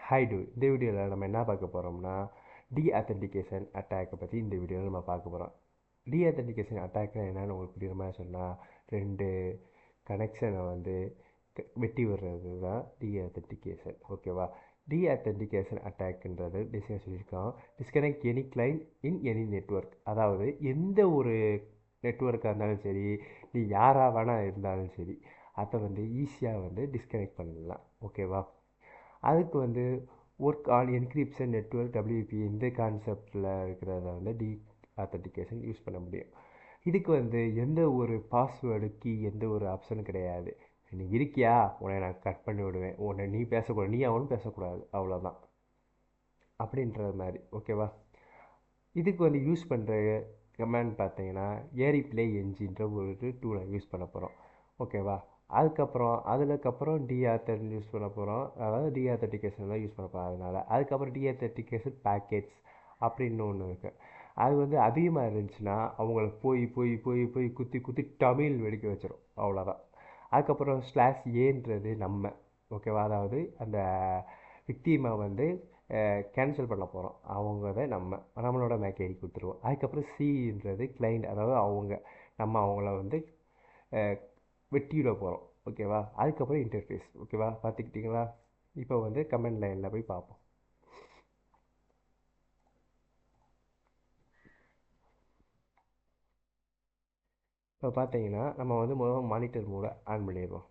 Hi two இந்த வீடியோவில் நம்ம என்ன பார்க்க போகிறோம்னா டீஅத்தென்டிகேஷன் அட்டாக்கை பற்றி இந்த வீடியோவில் நம்ம பார்க்க போகிறோம். டீஅத்தென்டிகேஷன் அட்டாக்னா என்னென்னு உங்களுக்கு புரியுற மாதிரி சொன்னால், ரெண்டு கனெக்ஷனை வந்து வெட்டி விடுறது தான் டீஅத்தென்டிகேஷன். ஓகேவா? டீஅத்தென்டிகேஷன் அட்டாக்ன்றது டிசைன் சொல்லியிருக்கோம். Disconnect any client in any network. அதாவது எந்த ஒரு நெட்வொர்க்காக இருந்தாலும் சரி, நீ யாராக வேணால் இருந்தாலும் சரி, அதை வந்து ஈஸியாக வந்து டிஸ்கனெக்ட் பண்ணலாம். ஓகேவா? அதுக்கு வந்து work on encryption network WB இந்த கான்செப்டில் இருக்கிறத வந்து ஆத்தென்டிகேஷன் யூஸ் பண்ண முடியும். இதுக்கு வந்து எந்த ஒரு பாஸ்வேர்டு கீ எந்த ஒரு ஆப்ஷனும் கிடையாது. நீ இருக்கியா, உன்னை நான் கட் பண்ணி விடுவேன், உன்னை நீ பேசக்கூடாது, நீ அவனும் பேசக்கூடாது, அவ்வளோதான் அப்படின்ற மாதிரி. ஓகேவா? இதுக்கு வந்து யூஸ் பண்ணுற கமெண்ட் பார்த்தீங்கன்னா ஏரி ப்ளே என்ஜின்ற ஒரு டூலை யூஸ் பண்ண போகிறோம். ஓகேவா? அதுக்கப்புறம் டிஆத்தன் யூஸ் பண்ண போகிறோம். அதாவது டிஆத்தன்டிகேஷன் தான் யூஸ் பண்ண போகிறோம். அதுக்கப்புறம் டிஆத்தன்டிகேஷன் பேக்கேஜ் அப்படின்னு ஒன்று இருக்குது. அது வந்து அதிகமாக இருந்துச்சுன்னா அவங்கள போய் போய் போய் போய் குத்தி குத்தி தமிழ் வெடிக்க வச்சிடும், அவ்வளோதான். அதுக்கப்புறம் ஸ்லாஷ் ஏன்றது நம்ம. ஓகேவா? அதாவது அந்த விக்டீமை வந்து கேன்சல் பண்ண போகிறோம். அவங்க தான் நம்மளோட மேக் ஐடி கொடுத்துருவோம். அதுக்கப்புறம் சின்றது கிளைண்ட், அதாவது நம்ம அவங்கள வந்து வெட்டிவிட போகிறோம். ஓகேவா? அதுக்கப்புறம் இன்டர்ஃபேஸ். ஓகேவா? பார்த்துக்கிட்டிங்களா? இப்போ வந்து கமெண்ட் லைனில் போய் பார்ப்போம். இப்போ பார்த்தீங்கன்னா நம்ம வந்து முதல்ல மானிட்டர் மோடை ஆன் பண்ணிடுவோம்.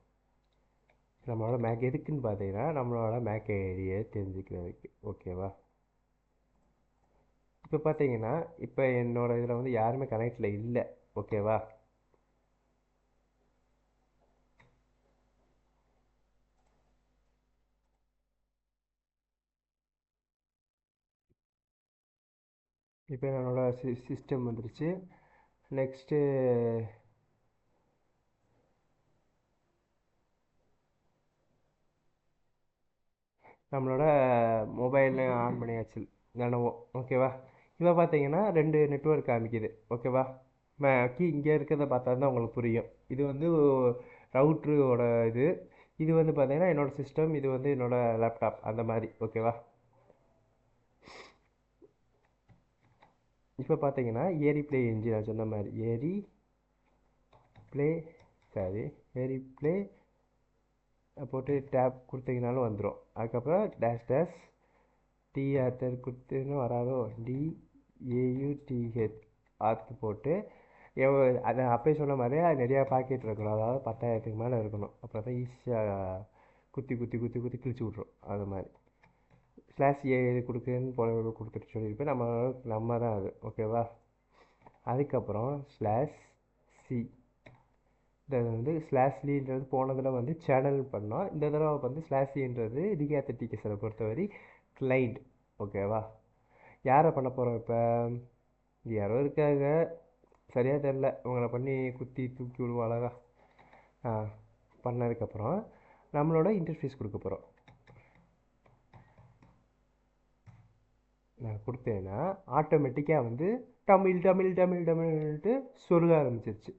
நம்மளோட மேக் எதுக்குன்னு பார்த்தீங்கன்னா நம்மளோட மேக் ஐடியை தெரிஞ்சுக்கிறதுக்கு. ஓகேவா? இப்போ பார்த்தீங்கன்னா இப்போ என்னோடய இதில் வந்து யாருமே கனெக்டில் இல்லை. ஓகேவா? இப்போ என்னோடய சிஸ்டம் வந்துருச்சு. நெக்ஸ்ட்டு நம்மளோட மொபைலில் ஆன் பண்ணியாச்சு லெனோவோ. ஓகேவா? இப்போ பார்த்தீங்கன்னா ரெண்டு நெட்வொர்க் காமிக்குது. ஓகேவா? கீ இங்கே இருக்கிறத பார்த்தா தான் உங்களுக்கு புரியும். இது வந்து ரவுட்ரோட இது. இது வந்து பார்த்தீங்கன்னா என்னோடய சிஸ்டம், இது வந்து என்னோடய லேப்டாப், அந்த மாதிரி. ஓகேவா? இப்போ பார்த்தீங்கன்னா ஏரி ப்ளே என்ஜின் நான் சொன்ன மாதிரி ப்ளே சாரி ஏரி ப்ளே போட்டு டேப் கொடுத்தீங்கனாலும் வந்துடும். அதுக்கப்புறம் டேஷ் டேஷ் டிஆர்டர் கொடுத்தீங்கன்னா வராதோ, டிஏயுடிஹெச் ஆர்த்து போட்டு அதை அப்பயே சொன்ன மாதிரியே நிறையா பாக்கெட் இருக்கணும். அதாவது 10,000க்கு மேலே இருக்கணும். அப்போ தான் ஈஸியாக குத்தி குத்தி குத்தி குத்தி கிழிச்சு விட்ரும். அது மாதிரி ஸ்லாஷ் ஏ இது கொடுக்குறேன்னு போல கொடுத்துட்டு சொல்லியிருப்பேன். நம்ம தான் அது. ஓகேவா? அதுக்கப்புறம் ஸ்லாஷ் சி. இந்த வந்து ஸ்லாஷ்லின்றது போனதில் வந்து சேனல் பண்ணோம். இந்த தடவை வந்து ஸ்லாஷ்லின்றது டிஆத்தென்டிகேஷனை பொறுத்தவரை கிளைண்ட். ஓகேவா? யாரை பண்ண போகிறோம் இப்போ? யாரோ இருக்காங்க, சரியாக தெரில, இவங்கள பண்ணி குத்தி தூக்கி விடுவோம் அழகா. பண்ணதுக்கப்புறம் நம்மளோட இன்டர்ஃபேஸ் கொடுக்க போகிறோம். நான் கொடுத்தேன்னா ஆட்டோமேட்டிக்காக வந்து தமிழ் தமிழ் தமிழ் தமிழ்ன்ட்டு சொருக ஆரம்பிச்சிருச்சு.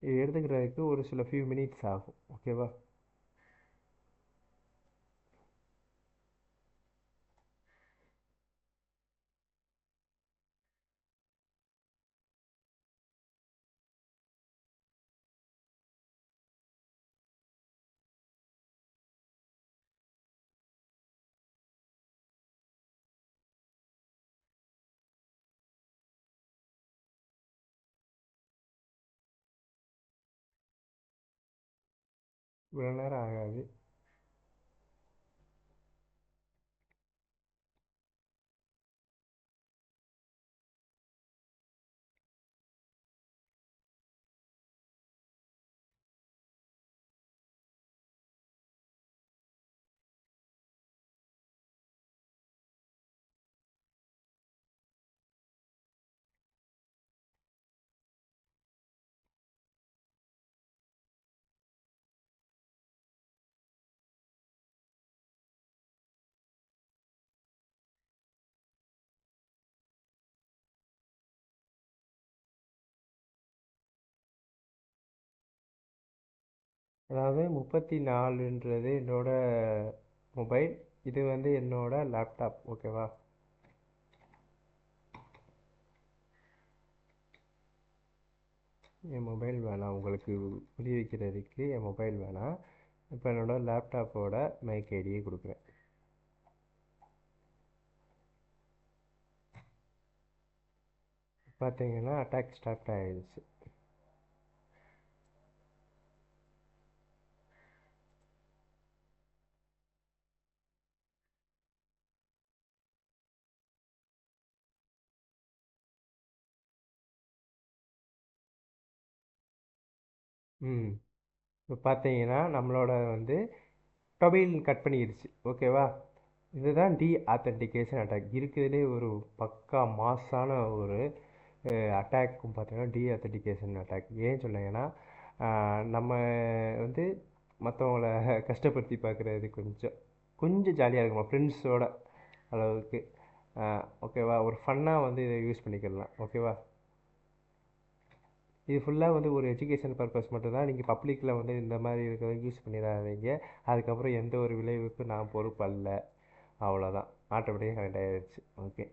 இது எடுத்துக்கிறதுக்கு ஒரு சில ஃபியூ மினிட்ஸ் ஆகும். ஓகேவா? இவ்வளோ நேரம் ஆகாது. அதாவது 34ன்றது என்னோட மொபைல், இது வந்து என்னோட லேப்டாப். ஓகேவா? என் மொபைல் வேணாம், உங்களுக்கு புரிய வைக்கிறதுக்கு என் மொபைல் வேணாம். இப்போ என்னோட லேப்டாப்போட மைக் ஐடியை கொடுக்குறேன். பார்த்தீங்கன்னா அட்டாக் ஸ்டார்ட் ஆயிடுச்சு. ம் இப்போ பார்த்தீங்கன்னா நம்மளோட வந்து டொபைல் கட் பண்ணிடுச்சு. ஓகேவா? இதுதான் ஆத்தென்டிகேஷன் அட்டாக். இருக்கிறதுலே ஒரு பக்கா மாஸான ஒரு அட்டாக்கும் பார்த்தீங்கன்னா ஆத்தென்டிகேஷன் அட்டாக். ஏன் சொன்னீங்கன்னா நம்ம வந்து மற்றவங்கள கஷ்டப்படுத்தி பார்க்குறது கொஞ்சம் கொஞ்சம் ஜாலியாக இருக்கும் ஃப்ரெண்ட்ஸோட அளவுக்கு. ஓகேவா? ஒரு ஃபன்னாக வந்து இதை யூஸ் பண்ணிக்கலாம். ஓகேவா? இது ஃபுல்லாக வந்து ஒரு எஜுகேஷன் பர்பஸ் மட்டும் தான். நீங்கள் பப்ளிக்கில் வந்து இந்த மாதிரி இருக்கிறத யூஸ் பண்ணிடாதீங்க. அதுக்கப்புறம் எந்த ஒரு விளைவுக்கும் நான் பொறுப்பல்ல. அவ்வளோதான். ஆட்டோமேட்டிக்காக கனெக்ட் ஆகிடுச்சு. ஓகே.